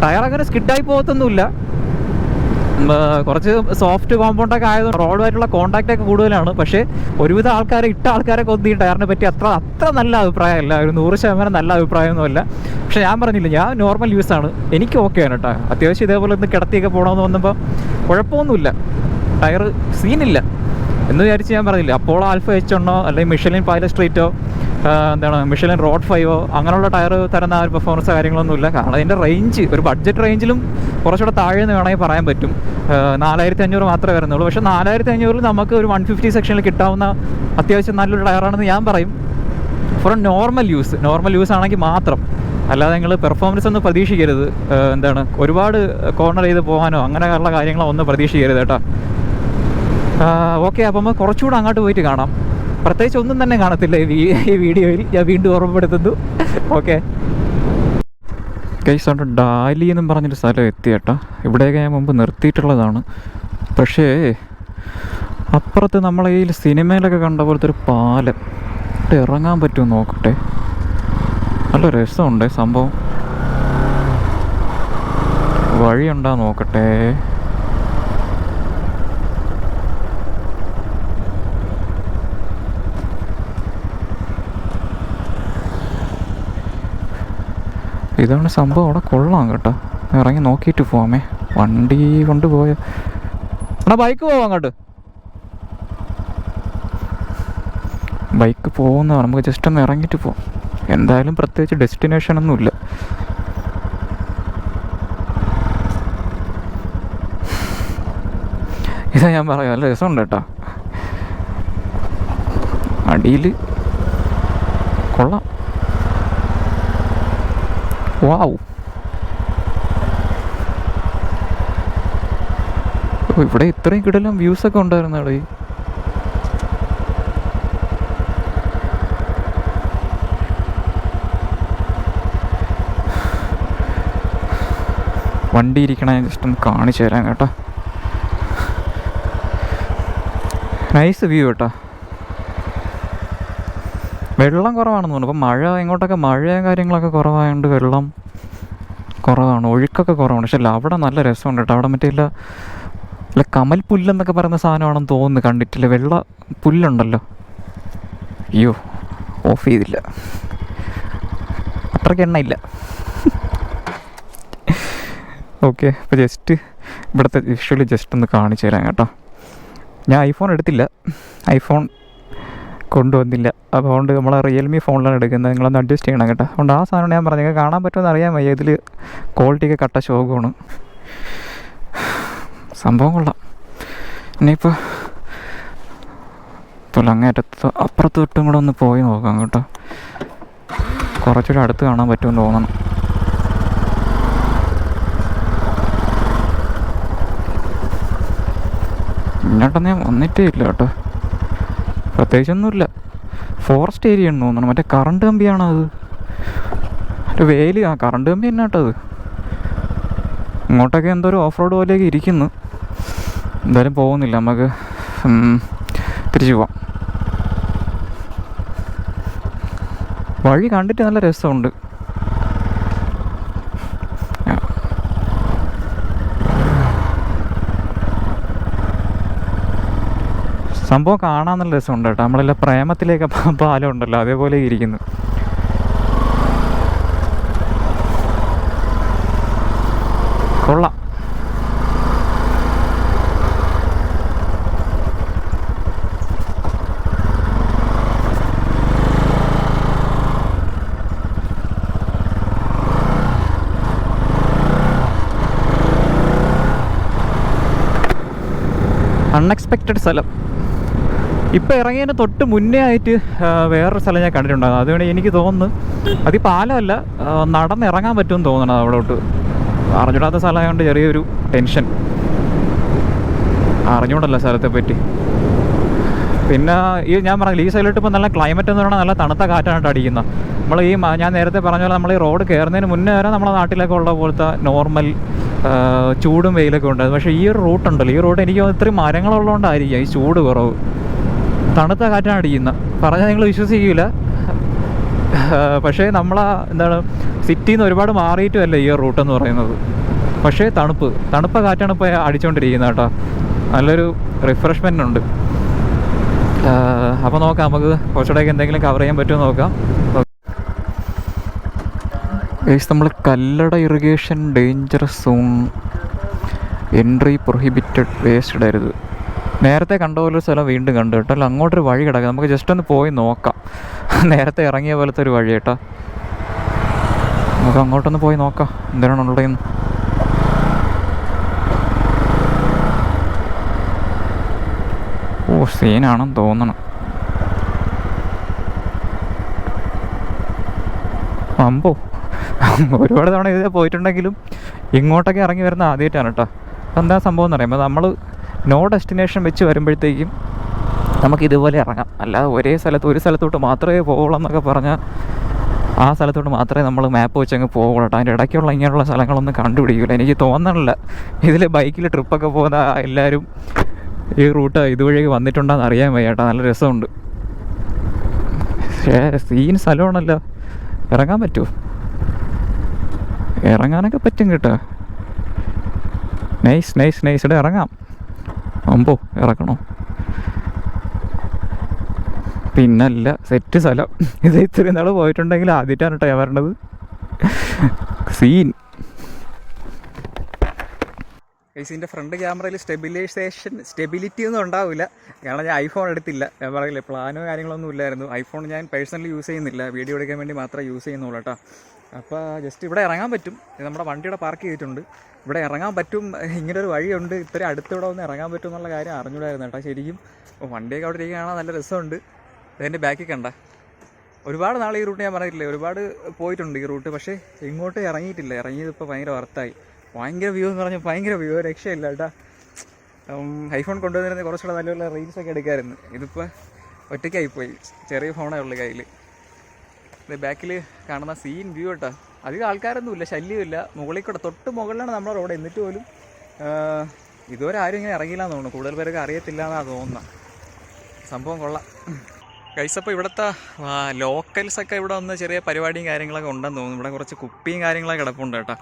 ടയർ അങ്ങനെ സ്കിഡായി പോകത്തൊന്നുമില്ല. കുറച്ച് സോഫ്റ്റ് കോമ്പൗണ്ടൊക്കെ ആയതുകൊണ്ട് റോഡുമായിട്ടുള്ള കോൺടാക്റ്റ് ഒക്കെ കൂടുതലാണ്. പക്ഷേ ഒരുവിധ ആൾക്കാരൊക്കെ ഒന്നും ഈ ടയറിനെ പറ്റി അത്ര നല്ല അഭിപ്രായമല്ല. ഒരു 100% നല്ല അഭിപ്രായമൊന്നുമല്ല. പക്ഷേ ഞാൻ പറഞ്ഞില്ല, ഞാൻ നോർമൽ യൂസാണ്. എനിക്ക് ഓക്കെയാണ് കേട്ടോ. അത്യാവശ്യം ഇതേപോലെ ഒന്ന് കിടത്തിയൊക്കെ പോകണമെന്ന് വന്നപ്പോൾ കുഴപ്പമൊന്നുമില്ല. ടയർ സീനില്ല എന്ന് വിചാരിച്ച് ഞാൻ പറഞ്ഞില്ല. അപ്പോളോ ആൽഫ H1 അല്ലെങ്കിൽ മിഷലിൻ പൈലറ്റ് സ്ട്രീറ്റോ മിഷലിൻ റോഡ് 5 അങ്ങനെയുള്ള ടയർ തരുന്ന ആ ഒരു പെർഫോമൻസ് കാര്യങ്ങളൊന്നുമില്ല. കാരണം അതിൻ്റെ റേഞ്ച് ഒരു ബഡ്ജറ്റ് റേഞ്ചിലും കുറച്ചുകൂടെ താഴെ എന്ന് വേണമെങ്കിൽ പറയാൻ പറ്റും. 4500 മാത്രമേ വരുന്നുള്ളൂ. പക്ഷേ 4500 നമുക്ക് ഒരു 150 സെക്ഷനിൽ കിട്ടാവുന്ന അത്യാവശ്യം നല്ലൊരു ടയറാണെന്ന് ഞാൻ പറയും. ഫോർ നോർമൽ യൂസ് ആണെങ്കിൽ മാത്രം. അല്ലാതെ നിങ്ങൾ പെർഫോമൻസ് ഒന്നും പ്രതീക്ഷിക്കരുത്. ഒരുപാട് കോർണർ ചെയ്ത് പോകാനോ അങ്ങനെയുള്ള കാര്യങ്ങളോ ഒന്നും പ്രതീക്ഷിക്കരുത് കേട്ടോ. ഓക്കെ, അപ്പം നമ്മൾ കുറച്ചുകൂടെ അങ്ങോട്ട് പോയിട്ട് കാണാം. പ്രത്യേകിച്ച് ഒന്നും തന്നെ കാണത്തില്ല ഈ വീഡിയോയിൽ, ഞാൻ വീണ്ടും ഓർമ്മപ്പെടുത്തുന്നു. ഓക്കെ ഗൈസ്, ഉണ്ട് ഡാലി എന്നും പറഞ്ഞൊരു സ്ഥലം എത്തി കേട്ടോ. ഇവിടെയൊക്കെ ഞാൻ മുമ്പ് നിർത്തിയിട്ടുള്ളതാണ്. പക്ഷേ അപ്പുറത്ത് നമ്മളെ ഈ സിനിമയിലൊക്കെ കണ്ട പോലത്തെ ഒരു പാലം ഇറങ്ങാൻ പറ്റുമോ നോക്കട്ടെ. നല്ല രസമുണ്ട് സംഭവം. വഴിയുണ്ടാ നോക്കട്ടെ. ഇതാണ് സംഭവം. അവിടെ കൊള്ളാം കേട്ടോ. ഇറങ്ങി നോക്കിയിട്ട് പോവാമേ. വണ്ടി കൊണ്ട് പോയ എന്നാ ബൈക്ക് പോവാം അങ്ങോട്ട്. ബൈക്ക് പോകുന്ന നമുക്ക് ജസ്റ്റ് ഒന്ന് ഇറങ്ങിയിട്ട് പോവാം. എന്തായാലും പ്രത്യേകിച്ച് ഡെസ്റ്റിനേഷനൊന്നുമില്ല. ഇതാ ഞാൻ പറയാം, നല്ല രസമുണ്ട് കേട്ടോ. അടിയിൽ കൊള്ളാം. വാവ്, ഇവിടെ ഇത്രയും കിടലും വ്യൂസൊക്കെ ഉണ്ടായിരുന്നു അവിടെ. വണ്ടി ഇരിക്കണ ജസ്റ്റ് ഒന്ന് കാണിച്ചു തരാം കേട്ടോ. നൈസ് വ്യൂ കേട്ടോ. വെള്ളം കുറവാണെന്ന് തോന്നുന്നു. ഇപ്പം മഴ ഇങ്ങോട്ടൊക്കെ മഴയും കാര്യങ്ങളൊക്കെ കുറവായതുകൊണ്ട് വെള്ളം കുറവാണ്, ഒഴുക്കൊക്കെ കുറവാണ്. പക്ഷെ അവിടെ നല്ല രസമുണ്ട് കേട്ടോ. അവിടെ മറ്റേ അല്ല കമൽ പുല്ലെന്നൊക്കെ പറയുന്ന സാധനമാണെന്ന് തോന്നുന്നു, കണ്ടിട്ടില്ല. വെള്ള പുല്ലുണ്ടല്ലോ. അയ്യോ, ഓഫ് ചെയ്തില്ല, അത്രയ്ക്ക് എണ്ണയില്ല. ഓക്കെ, അപ്പോൾ ജസ്റ്റ് ഇവിടുത്തെ വിഷ്വലി ജസ്റ്റ് ഒന്ന് കാണിച്ചു തരാം കേട്ടോ. ഞാൻ ഐഫോൺ എടുത്തില്ല, ഐഫോൺ കൊണ്ടുവന്നില്ല. അതുകൊണ്ട് നമ്മൾ റിയൽമി ഫോണിലാണ് എടുക്കുന്നത്. നിങ്ങളൊന്ന് അഡ്ജസ്റ്റ് ചെയ്യണം കേട്ടോ. അതുകൊണ്ട് ആ സാധനം ഞാൻ പറഞ്ഞു, നിങ്ങൾക്ക് കാണാൻ പറ്റുമെന്ന് അറിയാൻ വയ്യ. ഇതിൽ ക്വാളിറ്റിയൊക്കെ കട്ട ശോകമാണ്. സംഭവം കൊള്ളാം. ഇനിയിപ്പോൾ അങ്ങേറ്റത്ത് അപ്പുറത്ത് തൊട്ടും കൂടെ ഒന്ന് പോയി നോക്കാം കേട്ടോ. കുറച്ചുകൂടെ അടുത്ത് കാണാൻ പറ്റുമെന്ന് തോന്നണം. ഇങ്ങോട്ടൊന്നും ഞാൻ വന്നിട്ടേ ഇല്ല കേട്ടോ. പ്രത്യേകിച്ചൊന്നുമില്ല. ഫോറസ്റ്റ് ഏരിയ ആണെന്ന് തോന്നണം. മറ്റേ കറണ്ട് കമ്പിയാണോ അത്? ഒരു വേലി, ആ കറണ്ട് കമ്പി തന്നെ കേട്ടോ അത്. ഇങ്ങോട്ടൊക്കെ എന്തോ ഒരു ഓഫ് റോഡ് പോലെയൊക്കെ ഇരിക്കുന്നു. എന്തായാലും പോകുന്നില്ല, നമുക്ക് തിരിച്ചു പോവാം. വഴി കണ്ടിട്ട് നല്ല രസമുണ്ട്. സംഭവം കാണാൻ നല്ല രസമുണ്ട് കേട്ടോ. നമ്മളെല്ലാം പ്രേമത്തിലേക്ക് പാലം ഉണ്ടല്ലോ, അതേപോലെ ഇരിക്കുന്നു. കൊള്ളാം. അൺഎക്സ്പെക്റ്റഡ് സ്ഥലം. ഇപ്പം ഇറങ്ങിയതിന് തൊട്ട് മുന്നേ ആയിട്ട് വേറൊരു സ്ഥലം ഞാൻ കണ്ടിട്ടുണ്ടായിരുന്നു. അതുകൊണ്ട് എനിക്ക് തോന്നുന്നു അത് ഈ പാലമല്ല, നടന്നിറങ്ങാൻ പറ്റുമെന്ന് തോന്നണം അവിടോട്ട്. അറിഞ്ഞൂടാത്ത സ്ഥലമായതുകൊണ്ട് ചെറിയൊരു ടെൻഷൻ. അറിഞ്ഞൂടല്ലോ സ്ഥലത്തെ പറ്റി. പിന്നെ ഈ ഞാൻ പറഞ്ഞില്ല, ഈ സൈഡിലോട്ട് ഇപ്പോൾ നല്ല ക്ലൈമറ്റ് എന്ന് പറഞ്ഞാൽ നല്ല തണുത്ത കാറ്റാണ് അടിക്കുന്നത്. നമ്മൾ ഈ ഞാൻ നേരത്തെ പറഞ്ഞ പോലെ നമ്മൾ ഈ റോഡ് കയറുന്നതിന് മുന്നേ വരെ നമ്മളെ നാട്ടിലൊക്കെ ഉള്ള പോലത്തെ നോർമൽ ചൂടും വെയിലൊക്കെ ഉണ്ട്. പക്ഷേ ഈ ഒരു റൂട്ടുണ്ടല്ലോ, ഈ റൂട്ട് എനിക്ക് ഇത്രയും മരങ്ങളുള്ളതുകൊണ്ടായിരിക്കും ഈ ചൂട് കുറവ്. തണുത്ത കാറ്റാണ് അടിക്കുന്നത്. പറഞ്ഞാൽ നിങ്ങൾ വിശ്വസിക്കില്ല. പക്ഷേ നമ്മളാ എന്താണ് സിറ്റിയിൽ നിന്ന് ഒരുപാട് മാറിയിട്ടുമല്ല ഈ റൂട്ടെന്ന് പറയുന്നത്. പക്ഷേ തണുപ്പ കാറ്റാണ് ഇപ്പോൾ അടിച്ചുകൊണ്ടിരിക്കുന്നത് കേട്ടോ. നല്ലൊരു റിഫ്രഷ്മെൻ്റ് ഉണ്ട്. അപ്പോൾ നോക്കാം, നമുക്ക് കുറച്ചുകൂടെയൊക്കെ എന്തെങ്കിലും കവർ ചെയ്യാൻ പറ്റുമോ നോക്കാം. നമ്മൾ Kallada irrigation dangerous zone, entry prohibited, waste ഇടരുത്. നേരത്തെ കണ്ട പോലൊരു സ്ഥലം വീണ്ടും കണ്ടു കേട്ടോ. അല്ല, അങ്ങോട്ടൊരു വഴി കിടക്കാം, നമുക്ക് ജസ്റ്റ് ഒന്ന് പോയി നോക്കാം. നേരത്തെ ഇറങ്ങിയ പോലത്തെ ഒരു വഴി കേട്ടോ. നമുക്ക് അങ്ങോട്ടൊന്ന് പോയി നോക്കാം എന്തിനാണുള്ളതെന്ന്. ഓ, സീനാണെന്ന് തോന്നണം. അമ്പോ, ഒരുപാട് തവണ ഇതിൽ പോയിട്ടുണ്ടെങ്കിലും ഇങ്ങോട്ടൊക്കെ ഇറങ്ങി വരുന്ന ആദ്യമായിട്ടാണ് കേട്ടോ. എന്താ സംഭവം എന്ന് പറയുമ്പോൾ നമ്മൾ നോ ഡെസ്റ്റിനേഷൻ വെച്ച് വരുമ്പോഴത്തേക്കും നമുക്ക് ഇതുപോലെ ഇറങ്ങാം. അല്ലാതെ ഒരു സ്ഥലത്തോട്ട് മാത്രമേ പോകുള്ളൂ എന്നൊക്കെ പറഞ്ഞാൽ ആ സ്ഥലത്തോട്ട് മാത്രമേ നമ്മൾ മാപ്പ് വെച്ചങ്ങ് പോകുള്ളൂ കേട്ടോ. അതിൻ്റെ ഇടയ്ക്കുള്ള ഇങ്ങനെയുള്ള സ്ഥലങ്ങളൊന്നും കണ്ടുപിടിക്കില്ല. എനിക്ക് തോന്നണില്ല ഇതിൽ ബൈക്കിൽ ട്രിപ്പൊക്കെ പോകുന്ന എല്ലാവരും ഈ റൂട്ട് ഇതുവഴി വന്നിട്ടുണ്ടോയെന്ന് അറിയാൻ വയ്യ കേട്ടോ. നല്ല രസമുണ്ട്. സീൻ സ്ഥലമാണല്ലോ. ഇറങ്ങാൻ പറ്റുമോ? ഇറങ്ങാനൊക്കെ പറ്റും കേട്ടോ. Nice nice nice. ഇവിടെ ഇറങ്ങാം. അമ്പോ ഇറക്കണോ? പിന്നല്ല, സെറ്റ് സ്ഥലം. ഇത് ഇത്രയും നാൾ പോയിട്ടുണ്ടെങ്കിൽ ആദ്യമായിട്ടാണ് കേട്ടോ ഞാൻ വരണത്. സീൻ. ഇതിൻ്റെ ഫ്രണ്ട് ക്യാമറയിൽ സ്റ്റെബിലിറ്റി ഒന്നും ഉണ്ടാവില്ല. കാരണം ഞാൻ ഐഫോൺ എടുത്തില്ല. ഞാൻ പറയില്ലേ, പ്ലാനോ കാര്യങ്ങളൊന്നും ഇല്ലായിരുന്നു. ഐഫോൺ ഞാൻ പേഴ്സണലി യൂസ് ചെയ്യുന്നില്ല, വീഡിയോ എടുക്കാൻ വേണ്ടി മാത്രമേ യൂസ് ചെയ്യുന്നുള്ളൂ കേട്ടോ. അപ്പോൾ ജസ്റ്റ് ഇവിടെ ഇറങ്ങാൻ പറ്റും. നമ്മുടെ വണ്ടിയുടെ പാർക്ക് ചെയ്തിട്ടുണ്ട്. ഇവിടെ ഇറങ്ങാൻ പറ്റും. ഇങ്ങനെ ഒരു വഴിയുണ്ട്, ഇത്ര അടുത്തിവിടെ ഒന്ന് ഇറങ്ങാൻ പറ്റും എന്നുള്ള കാര്യം അറിഞ്ഞൂടായിരുന്നു കേട്ടോ. ശരിക്കും വണ്ടിയൊക്കെ അവിടെ ഇരിക്കുക കാണാൻ നല്ല രസമുണ്ട്. അതിൻ്റെ ബാക്കിൽ കണ്ട ഒരുപാട് നാൾ ഈ റൂട്ട് ഞാൻ പറഞ്ഞിട്ടില്ലേ, ഒരുപാട് പോയിട്ടുണ്ട് ഈ റൂട്ട്. പക്ഷേ ഇങ്ങോട്ട് ഇറങ്ങിയിട്ടില്ല. ഇറങ്ങിയത് ഇപ്പോൾ ഭയങ്കര വർത്തായി. ഭയങ്കര വ്യൂ എന്ന് പറഞ്ഞാൽ ഭയങ്കര വ്യൂ, രക്ഷയില്ല കേട്ടോ. ഐഫോൺ കൊണ്ടുവന്നിരുന്ന കുറച്ചുകൂടെ നല്ല നല്ല റീൽസൊക്കെ എടുക്കാമായിരുന്നു. ഇതിപ്പോൾ ഒറ്റയ്ക്കായിപ്പോയി. ചെറിയ ഫോണേ ഉള്ളു കയ്യിൽ. ഇത് ബാക്കിൽ കാണുന്ന സീൻ വ്യൂ കേട്ടോ. അധികം ആൾക്കാരൊന്നുമില്ല, ശല്യമില്ല. മുകളിൽ കൂടെ തൊട്ട് മുകളിലാണ് നമ്മുടെ റോഡ്. എന്നിട്ട് പോലും ഇതുവരെ ആരും ഇങ്ങനെ ഇറങ്ങിയില്ല എന്ന് തോന്നുന്നു. കൂടുതൽ പേരൊക്കെ അറിയത്തില്ല എന്നാണ് തോന്നുന്നത്. സംഭവം കൊള്ളാം. ഗൈസപ്പോൾ ഇവിടുത്തെ ലോക്കൽസൊക്കെ ഇവിടെ വന്ന് ചെറിയ പരിപാടിയും കാര്യങ്ങളൊക്കെ ഉണ്ടെന്ന് തോന്നുന്നു. ഇവിടെ കുറച്ച് കുപ്പിയും കാര്യങ്ങളൊക്കെ കിടപ്പുണ്ട് കേട്ടോ.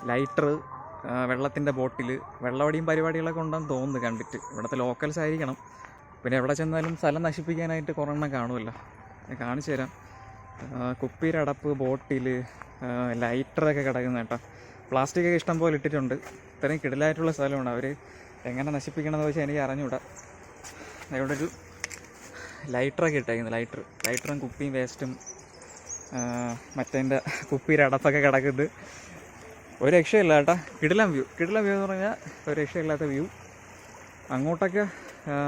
ലൈറ്റർ, വെള്ളത്തിൻ്റെ ബോട്ടിൽ, വെള്ളവടിയും പരിപാടികളൊക്കെ ഉണ്ടെന്ന് തോന്നുന്നു കണ്ടിട്ട്. ഇവിടുത്തെ ലോക്കൽസ് ആയിരിക്കണം. പിന്നെ എവിടെ ചെന്നാലും സ്ഥലം നശിപ്പിക്കാനായിട്ട് കുറേ എണ്ണം കാണുമല്ലോ. ഞാൻ കാണിച്ചു തരാം. കുപ്പിയുടെ അടപ്പ്, ബോട്ടിൽ, ലൈറ്ററൊക്കെ കിടക്കുന്ന കേട്ടോ. പ്ലാസ്റ്റിക്കൊക്കെ ഇഷ്ടം പോലെ ഇട്ടിട്ടുണ്ട്. ഇത്രയും കിടലായിട്ടുള്ള സ്ഥലമാണ്. അവർ എങ്ങനെ നശിപ്പിക്കണമെന്ന് വെച്ചാൽ എനിക്ക് അറിഞ്ഞൂടാ. ഇവിടെ ഒരു ലൈറ്ററൊക്കെ ഇട്ടേക്കുന്നത്. ലൈറ്ററും കുപ്പിയും വേസ്റ്റും മറ്റേൻ്റെ കുപ്പിയുടെ അടപ്പൊക്കെ കിടക്കുന്നത്. ഒരു രക്ഷയില്ല കേട്ടോ. കിടിലം വ്യൂ എന്ന് പറഞ്ഞാൽ ഒരു രക്ഷയില്ലാത്ത വ്യൂ. അങ്ങോട്ടൊക്കെ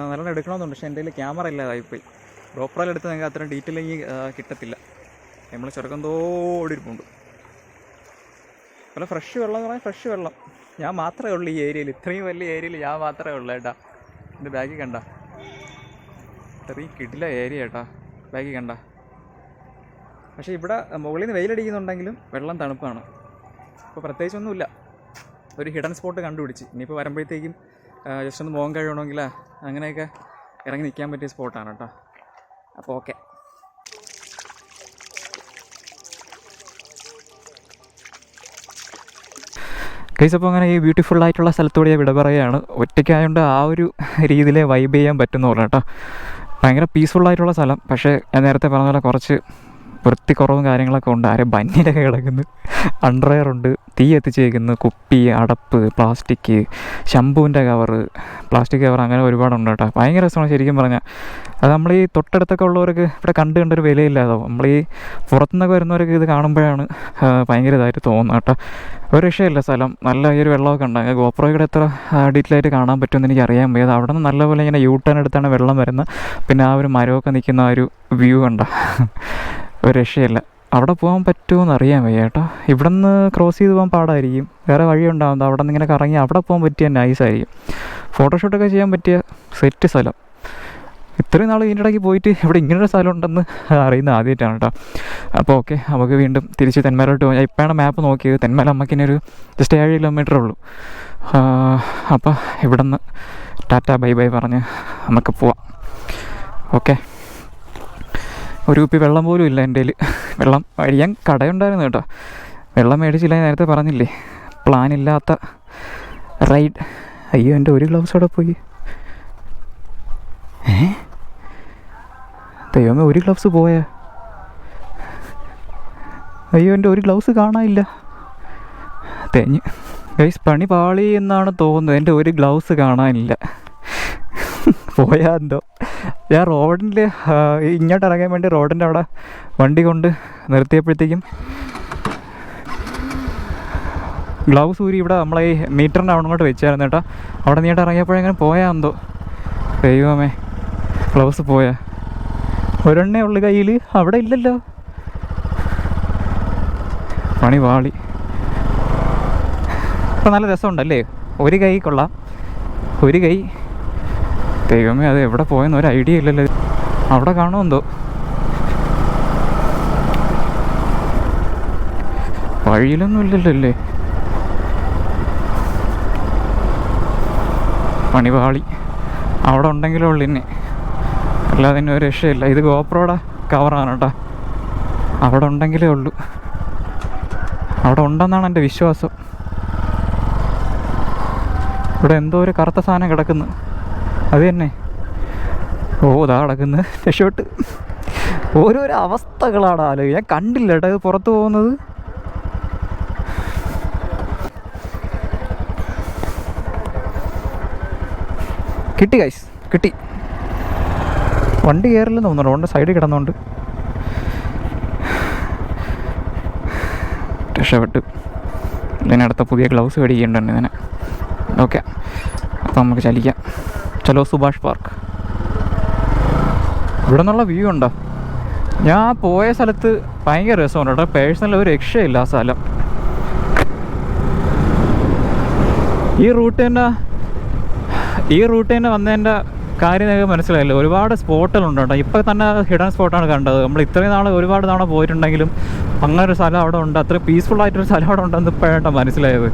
നല്ലോണം എടുക്കണമെന്നുണ്ട്. പക്ഷേ എൻ്റെ കയ്യിൽ ക്യാമറ ഇല്ലാതായിപ്പോയി. GoProയിൽ എടുത്ത് നിങ്ങൾക്ക് അത്രയും ഡീറ്റെയിലിങ് കിട്ടത്തില്ല. നമ്മൾ ചെറുക്കം തോടിരിപ്പുണ്ട്. അതുപോലെ ഫ്രഷ് വെള്ളം എന്ന് പറഞ്ഞാൽ ഫ്രഷ് വെള്ളം. ഞാൻ മാത്രമേ ഉള്ളൂ ഈ ഏരിയയിൽ. ഇത്രയും വലിയ ഏരിയയിൽ ഞാൻ മാത്രമേ ഉള്ളൂ കേട്ടോ. എൻ്റെ ബാഗിൽ കണ്ട ഇത്രയും കിടില ഏരിയ കേട്ടോ. ബാഗിൽ കണ്ട. പക്ഷേ ഇവിടെ മുകളിൽ നിന്ന് വെയിലടിക്കുന്നുണ്ടെങ്കിലും വെള്ളം തണുപ്പാണ്. ഇപ്പോൾ പ്രത്യേകിച്ചൊന്നുമില്ല. ഒരു ഹിഡൻ സ്പോട്ട് കണ്ടുപിടിച്ച്. ഇനിയിപ്പോൾ വരുമ്പോഴത്തേക്കും ജസ്റ്റ് ഒന്ന് മുഖം കഴുകണമെങ്കിൽ അങ്ങനെയൊക്കെ ഇറങ്ങി നിൽക്കാൻ പറ്റിയ സ്പോട്ടാണ് കേട്ടോ. അപ്പോൾ ഓക്കെ. ഗൈസ്, അപ്പോൾ അങ്ങനെ ഈ ബ്യൂട്ടിഫുൾ ആയിട്ടുള്ള സ്ഥലത്തൂടെ വിട പറയുകയാണ്. ഒറ്റയ്ക്കായതുകൊണ്ട് ആ ഒരു രീതിയിലേ വൈബ് ചെയ്യാൻ പറ്റുന്ന പോലെ കേട്ടോ. ഭയങ്കര പീസ്ഫുള്ളായിട്ടുള്ള സ്ഥലം. പക്ഷേ ഞാൻ നേരത്തെ പറഞ്ഞ പോലെ കുറച്ച് വൃത്തിക്കുറവും കാര്യങ്ങളൊക്കെ ഉണ്ട്. ആരെ ബന്നിലൊക്കെ കിടക്കുന്നു, അണ്ടർവെയറുണ്ട്, തീ എത്തിച്ചേക്കുന്നു, കുപ്പി, അടപ്പ്, പ്ലാസ്റ്റിക്, ഷംപൂവിൻ്റെ കവറ്, പ്ലാസ്റ്റിക് കവർ, അങ്ങനെ ഒരുപാടുണ്ട് കേട്ടോ. ഭയങ്കര രസമാണ് ശരിക്കും പറഞ്ഞാൽ. അത് നമ്മൾ ഈ തൊട്ടടുത്തൊക്കെ ഉള്ളവർക്ക് ഇവിടെ കണ്ടൊരു വിലയില്ലാതാവും. നമ്മൾ ഈ പുറത്തുനിന്നൊക്കെ വരുന്നവർക്ക് ഇത് കാണുമ്പോഴാണ് ഭയങ്കര ഇതായിട്ട് തോന്നുന്നത് കേട്ടോ. ഒരു രക്ഷയില്ല സ്ഥലം. നല്ല ഈ ഒരു വെള്ളമൊക്കെ ഉണ്ട്. ഗോപ്രോയുടെ എത്ര ഡീറ്റെയിൽ ആയിട്ട് കാണാൻ പറ്റുമെന്ന് എനിക്ക് അറിയാൻ വയ്യത്. അവിടെ നിന്ന് നല്ലപോലെ ഇങ്ങനെ യൂട്ടേൺ എടുത്താണ് വെള്ളം വരുന്നത്. പിന്നെ ആ ഒരു മരമൊക്കെ നിൽക്കുന്ന ആ ഒരു വ്യൂ കണ്ട ഒരു രക്ഷയില്ല. അവിടെ പോകാൻ പറ്റുമോയെന്ന് അറിയാൻ വയ്യ കേട്ടോ. ഇവിടെ നിന്ന് ക്രോസ് ചെയ്ത് പോകാൻ പാടായിരിക്കും. വേറെ വഴിയുണ്ടാകുന്നത്. അവിടെ നിന്ന് ഇങ്ങനെ കറങ്ങി അവിടെ പോകാൻ പറ്റിയ നൈസായിരിക്കും. ഫോട്ടോഷൂട്ടൊക്കെ ചെയ്യാൻ പറ്റിയ സെറ്റ് സ്ഥലം. ഇത്രയും നാൾ ഇതിൻ്റെ ഇടയ്ക്ക് പോയിട്ട് ഇവിടെ ഇങ്ങനൊരു സ്ഥലം ഉണ്ടെന്ന് അറിയുന്നത് ആദ്യമായിട്ടാണ് കേട്ടോ. അപ്പോൾ ഓക്കെ, നമുക്ക് വീണ്ടും തിരിച്ച് തെന്മലയിലോട്ട് പോകാം. ഇപ്പോഴാണ് മാപ്പ് നോക്കിയത്. തെന്മല നമുക്കിനൊരു ജസ്റ്റ് 7 കിലോമീറ്ററേ ഉള്ളൂ. അപ്പോൾ ഇവിടെ നിന്ന് ടാറ്റ ബൈ ബൈ പറഞ്ഞ് നമുക്ക് പോവാം. ഓക്കെ. ഒരു കുപ്പി വെള്ളം പോലും ഇല്ല എൻ്റെ കയ്യിൽ. വെള്ളം കഴിയാൻ കടയുണ്ടായിരുന്നു കേട്ടോ. വെള്ളം മേടിച്ചില്ല, നേരത്തെ പറഞ്ഞില്ലേ. പ്ലാനില്ലാത്ത റൈഡ്. അയ്യോ, എൻ്റെ ഒരു ഗ്ലൗസ് അവിടെ പോയി. ദൈവമേ, ഒരു ഗ്ലൗസ് പോയാ. അയ്യോ, എൻ്റെ ഒരു ഗ്ലൗസ് കാണാനില്ല. തേഞ്ഞ് ഗൈസ്, പണി പാളി എന്നാണ് തോന്നുന്നത്. എൻ്റെ ഒരു ഗ്ലൗസ് കാണാനില്ല. പോയാ എന്തോ. ഞാൻ റോഡിൻ്റെ ഇങ്ങോട്ട് ഇറങ്ങാൻ വേണ്ടി റോഡിൻ്റെ അവിടെ വണ്ടി കൊണ്ട് നിർത്തിയപ്പോഴത്തേക്കും ഗ്ലൗസ് ഊരി ഇവിടെ നമ്മളെ ഈ മീറ്ററിൻ്റെ അവിടെ ഇങ്ങോട്ട് വെച്ചായിരുന്നു കേട്ടോ. അവിടെ നീട്ട് ഇറങ്ങിയപ്പോഴെങ്ങനെ പോയാ എന്തോ. ദൈവമേ, ഗ്ലൗസ് പോയാ. ഒരെണ്ണേ ഉള്ളു കയ്യിൽ, അവിടെ ഇല്ലല്ലോ. പണി പാളി. ഇപ്പം നല്ല രസമുണ്ടല്ലേ. ഒരു കൈ കൊള്ളാം, ഒരു കൈ. ദൈവമേ, അത് എവിടെ പോയെന്ന് ഒരു ഐഡിയ ഇല്ലല്ലോ. അവിടെ കാണുമെന്തോ. വഴിയിലൊന്നും ഇല്ലല്ലോ അല്ലേ. പണിപാളി. അവിടെ ഉണ്ടെങ്കിലേ ഉള്ളു ഇനി, അല്ലാതെ ഇനി ഒരു രക്ഷയില്ല. ഇത് ഗോപ്രോയുടെ കവറാണ് കേട്ടോ. അവിടെ ഉണ്ടെങ്കിലേ ഉള്ളൂ. അവിടെ ഉണ്ടെന്നാണ് എൻ്റെ വിശ്വാസം. ഇവിടെ എന്തോ ഒരു കറുത്ത സാധനം കിടക്കുന്നു. അത് തന്നെ. ഓ ഇതാ കിടക്കുന്നത്. രക്ഷപ്പെട്ട്. ഓരോരോ അവസ്ഥകളാണ് ആലോചിക്കുക. ഞാൻ കണ്ടില്ല കേട്ടോ ഇത് പുറത്ത് പോകുന്നത്. കിട്ടി ഗൈസ്, കിട്ടി. വണ്ടി കയറില്ലെന്ന് തോന്നുന്നു, റോഡിൻ്റെ സൈഡിൽ കിടന്നുകൊണ്ട്. രക്ഷപ്പെട്ട്. ഇതിനടുത്ത പുതിയ ഗ്ലൗസ് മേടിക്കേണ്ടുണ്ട് ഇതിനെ. ഓക്കെ, അപ്പം നമുക്ക് ചലിക്കാം. ചലോ സുഭാഷ് പാർക്ക്. ഇവിടെ നിന്നുള്ള വ്യൂ ഉണ്ടോ? ഞാൻ പോയ സ്ഥലത്ത് ഭയങ്കര രസമുണ്ട് കേട്ടോ. പേഴ്സണൽ ഒരു രക്ഷയില്ല ആ സ്ഥലം. ഈ റൂട്ട് തന്നെ വന്നതിൻ്റെ കാര്യം നിങ്ങൾക്ക് മനസ്സിലായില്ല. ഒരുപാട് സ്പോട്ടുകളുണ്ട് കേട്ടോ. ഇപ്പോൾ തന്നെ ഹിഡൻ സ്പോട്ടാണ് കണ്ടത്. നമ്മൾ ഇത്രയും നാൾ ഒരുപാട് തവണ പോയിട്ടുണ്ടെങ്കിലും അങ്ങനൊരു സ്ഥലം അവിടെ ഉണ്ട്, അത്ര പീസ്ഫുള്ളായിട്ടൊരു സ്ഥലം അവിടെ ഉണ്ടെന്ന് ഇപ്പോഴാണ് മനസ്സിലായത്.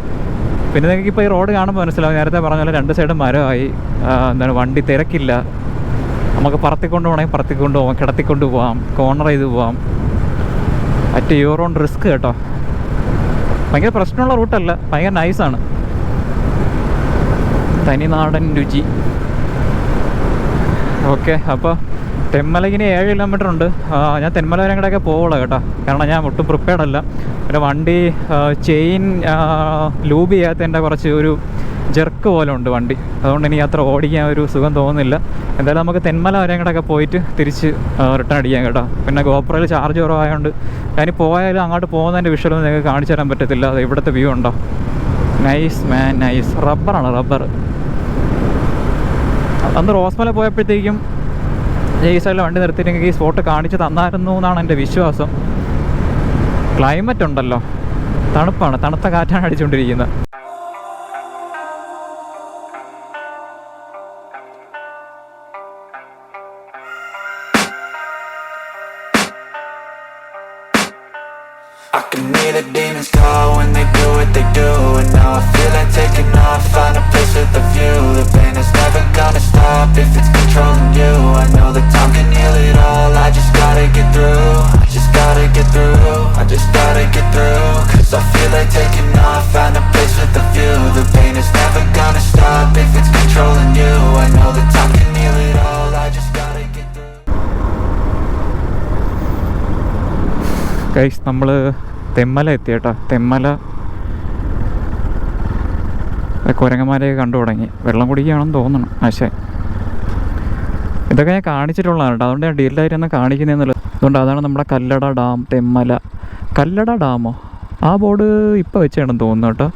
പിന്നെ നിങ്ങൾക്ക് ഇപ്പോൾ ഈ റോഡ് കാണുമ്പോൾ മനസ്സിലാവും. നേരത്തെ പറഞ്ഞ പോലെ രണ്ട് സൈഡും മരമായി. എന്താണ്, വണ്ടി തിരക്കില്ല. നമുക്ക് പറത്തിക്കൊണ്ട് പോകണമെങ്കിൽ പറത്തിക്കൊണ്ട് പോകാം, കിടത്തിക്കൊണ്ട് പോകാം, കോർണർ ചെയ്ത് പോകാം. മറ്റേ യൂറോൺ റിസ്ക് കേട്ടോ. ഭയങ്കര പ്രശ്നമുള്ള റൂട്ടല്ല, ഭയങ്കര നൈസാണ്. തനിനാടൻ രുചി. ഓക്കെ, അപ്പോൾ തെന്മലയ്ക്ക് 7 കിലോമീറ്റർ ഉണ്ട്. ഞാൻ തെന്മല വരെ കൂടെയൊക്കെ പോവുള്ളൂ കേട്ടോ, കാരണം ഞാൻ ഒട്ടും പ്രിപ്പയർഡ് അല്ല. പിന്നെ വണ്ടി ചെയിൻ ലൂബ് ചെയ്യാത്തതിൻ്റെ കുറച്ച് ഒരു ജെർക്ക് പോലെ ഉണ്ട് വണ്ടി. അതുകൊണ്ട് എനിക്ക് അത്ര ഓടിക്കാൻ ഒരു സുഖം തോന്നുന്നില്ല. എന്തായാലും നമുക്ക് തെന്മല വരെ കൂടെയൊക്കെ പോയിട്ട് തിരിച്ച് റിട്ടേൺ അടിക്കാം കേട്ടോ. പിന്നെ ഗോപ്രോയിൽ ചാർജ് കുറവായതുകൊണ്ട് ഞാനീ പോയാലും അങ്ങോട്ട് പോകുന്നതിൻ്റെ വിഷ്വലൊന്നും നിങ്ങൾക്ക് കാണിച്ചു തരാൻ പറ്റത്തില്ല. അത് ഇവിടുത്തെ വ്യൂ ഉണ്ടോ? Nice man, nice. റബ്ബറാണ്, റബ്ബർ. അന്ന് റോസ്മല പോയപ്പോഴത്തേക്കും ഈ സൈഡിൽ വണ്ടി നിർത്തിയിട്ടെങ്കിൽ ഈ സ്പോട്ട് കാണിച്ച് തന്നായിരുന്നു എന്നാണ് എൻ്റെ വിശ്വാസം. ക്ലൈമറ്റ് ഉണ്ടല്ലോ, തണുപ്പാണ്, തണുത്ത കാറ്റാണ് അടിച്ചുകൊണ്ടിരിക്കുന്നത്. The demons call when they do what they do. And now I feel like taking off, find a place with a view. The pain is never gonna stop if it's controlling you. I know that time can heal it all, I just gotta get through. I just gotta get through, I just gotta get through. Cause I feel like taking off, find a place with a view. The pain is never gonna stop if it's controlling you. I know that time can heal it all, I just gotta get through. Guys, നമ്മൾ തെന്മല എത്തി കേട്ടോ. തെന്മല കുരങ്ങന്മാരെയൊക്കെ കണ്ടു തുടങ്ങി. വെള്ളം കുടിക്കുകയാണെന്ന് തോന്നണം. പക്ഷേ ഇതൊക്കെ ഞാൻ കാണിച്ചിട്ടുള്ളതാണ് കേട്ടോ, അതുകൊണ്ട് ഞാൻ ഡീറ്റെയിലായിട്ടൊന്നും കാണിക്കുന്നതെന്നുള്ളത്. അതുകൊണ്ട് അതാണ് നമ്മുടെ കല്ലട ഡാം. തെന്മല കല്ലട ഡാമോ? ആ ബോർഡ് ഇപ്പോൾ വെച്ചാണെന്ന് തോന്നുന്നു കേട്ടോ.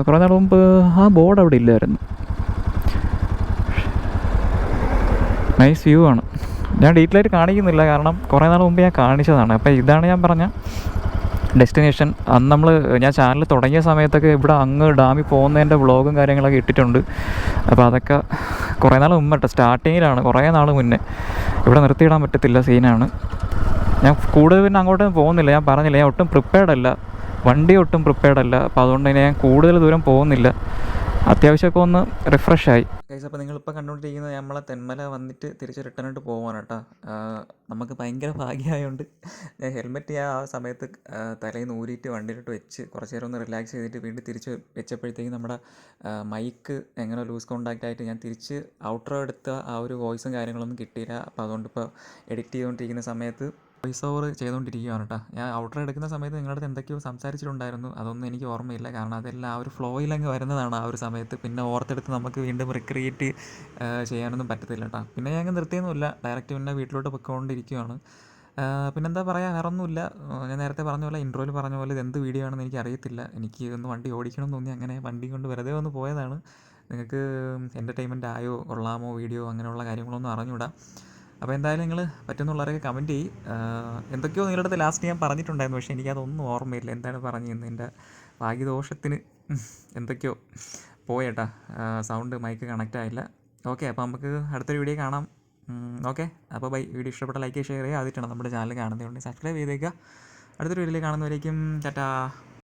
കുറേ നാൾ മുമ്പ് ആ ബോർഡ് അവിടെ ഇല്ലായിരുന്നു. നൈസ് വ്യൂ ആണ്. ഞാൻ ഡീറ്റെയിലായിട്ട് കാണിക്കുന്നില്ല, കാരണം കുറേ നാൾ മുമ്പ് ഞാൻ കാണിച്ചതാണ്. അപ്പോൾ ഇതാണ് ഞാൻ പറഞ്ഞ ഡെസ്റ്റിനേഷൻ. അന്ന് ഞാൻ ചാനൽ തുടങ്ങിയ സമയത്തൊക്കെ ഇവിടെ അങ്ങ് ഡാമിൽ പോകുന്നതിൻ്റെ വ്ളോഗും കാര്യങ്ങളൊക്കെ ഇട്ടിട്ടുണ്ട്. അപ്പോൾ അതൊക്കെ കുറേ നാൾ മുമ്പ് കേട്ടോ, സ്റ്റാർട്ടിങ്ങിലാണ്, കുറേ നാൾ മുന്നേ. ഇവിടെ നിർത്തിയിടാൻ പറ്റത്തില്ല, സീനാണ്. ഞാൻ കൂടുതൽ പിന്നെ അങ്ങോട്ട് പോകുന്നില്ല. ഞാൻ പറഞ്ഞില്ല, ഞാൻ ഒട്ടും പ്രിപ്പയർഡ് അല്ല, വണ്ടി ഒട്ടും പ്രിപ്പയർഡ് അല്ല. അപ്പോൾ അതുകൊണ്ട് തന്നെ ഞാൻ കൂടുതൽ ദൂരം പോകുന്നില്ല. അത്യാവശ്യമൊക്കെ ഒന്ന് റിഫ്രഷായി. ഗൈസ്, അപ്പോൾ നിങ്ങളിപ്പോൾ കണ്ടുകൊണ്ടിരിക്കുന്നത് നമ്മളെ തെന്മല വന്നിട്ട് തിരിച്ച് റിട്ടേൺ ആയിട്ട് പോകാൻ കേട്ടോ. നമുക്ക് ഭയങ്കര ഭാഗ്യമായതുകൊണ്ട് ഞാൻ ഹെൽമെറ്റ് ആ സമയത്ത് തലയിൽ നിന്ന് ഊരിയിട്ട് വണ്ടിയിലോട്ട് വെച്ച് കുറച്ച് നേരം ഒന്ന് റിലാക്സ് ചെയ്തിട്ട് വീണ്ടും തിരിച്ച് വെച്ചപ്പോഴത്തേക്കും നമ്മുടെ മൈക്ക് എങ്ങനെ ലൂസ് കോണ്ടാക്റ്റ് ആയിട്ട് ഞാൻ തിരിച്ച് ഔട്ട്രോ എടുത്ത ആ ഒരു വോയിസും കാര്യങ്ങളൊന്നും കിട്ടിയില്ല. അപ്പോൾ അതുകൊണ്ട് ഇപ്പോൾ എഡിറ്റ് ചെയ്തുകൊണ്ടിരിക്കുന്ന സമയത്ത് വോയിസ് ഓവർ ചെയ്തുകൊണ്ടിരിക്കുകയാണ് കേട്ടോ. ഞാൻ ഔട്ടർ എടുക്കുന്ന സമയത്ത് നിങ്ങളുടെ അടുത്ത് എന്തൊക്കെയോ സംസാരിച്ചിട്ടുണ്ടായിരുന്നു, അതൊന്നും എനിക്ക് ഓർമ്മയില്ല. കാരണം അതെല്ലാം ആ ഒരു ഫ്ലോയിലങ്ങ് വരുന്നതാണ് ആ ഒരു സമയത്ത്. പിന്നെ ഓർത്തെടുത്ത് നമുക്ക് വീണ്ടും റിക്രിയേറ്റ് ചെയ്യാനൊന്നും പറ്റത്തില്ല കേട്ടോ. പിന്നെ ഞാൻ നിർത്തിയൊന്നുമില്ല, ഡയറക്റ്റ് പിന്നെ വീട്ടിലോട്ട് പൊയ്ക്കൊണ്ടിരിക്കുകയാണ്. പിന്നെന്താ പറയുക, വേറെ ഒന്നുമില്ല. ഞാൻ നേരത്തെ പറഞ്ഞ പോലെ, ഇൻട്രോയിൽ പറഞ്ഞ പോലെ, ഇത് എന്ത് വീഡിയോ ആണെന്ന് എനിക്ക് അറിയത്തില്ല. എനിക്ക് ഒന്ന് വണ്ടി ഓടിക്കണം എന്ന് തോന്നി, അങ്ങനെ വണ്ടി കൊണ്ട് വെറുതെ ഒന്ന് പോയതാണ്. നിങ്ങൾക്ക് എൻ്റർടൈൻമെൻറ്റ് ആയോ, കൊള്ളാമോ വീഡിയോ, അങ്ങനെയുള്ള കാര്യങ്ങളൊന്നും അറിഞ്ഞൂടാ. അപ്പോൾ എന്തായാലും നിങ്ങൾ പറ്റുന്നുള്ളവരൊക്കെ കമൻറ്റ് ചെയ്യും. എന്തൊക്കെയോ നിങ്ങളുടെ അടുത്ത് ലാസ്റ്റ് ഞാൻ പറഞ്ഞിട്ടുണ്ടായിരുന്നു, പക്ഷേ എനിക്കതൊന്നും ഓർമ്മയില്ല എന്താണ് പറഞ്ഞതെന്ന്. എൻ്റെ ഭാഗ്യദോഷത്തിന് എന്തൊക്കെയോ പോയേട്ടാ, സൗണ്ട് മൈക്ക് കണക്റ്റ് ആയില്ല. ഓക്കെ, അപ്പോൾ നമുക്ക് അടുത്തൊരു വീഡിയോ കാണാം. ഓക്കെ, അപ്പോൾ ബൈ. വീഡിയോ ഇഷ്ടപ്പെട്ട ലൈക്ക് ചെയ്യുക, ഷെയർ ചെയ്യുക. ആദ്യമായിട്ടാണ് നമ്മുടെ ചാനൽ കാണുന്നതുകൊണ്ട് സബ്സ്ക്രൈബ് ചെയ്തേക്കുക. അടുത്തൊരു വീഡിയോയിൽ കാണുന്നവരേക്കും ടാറ്റാ.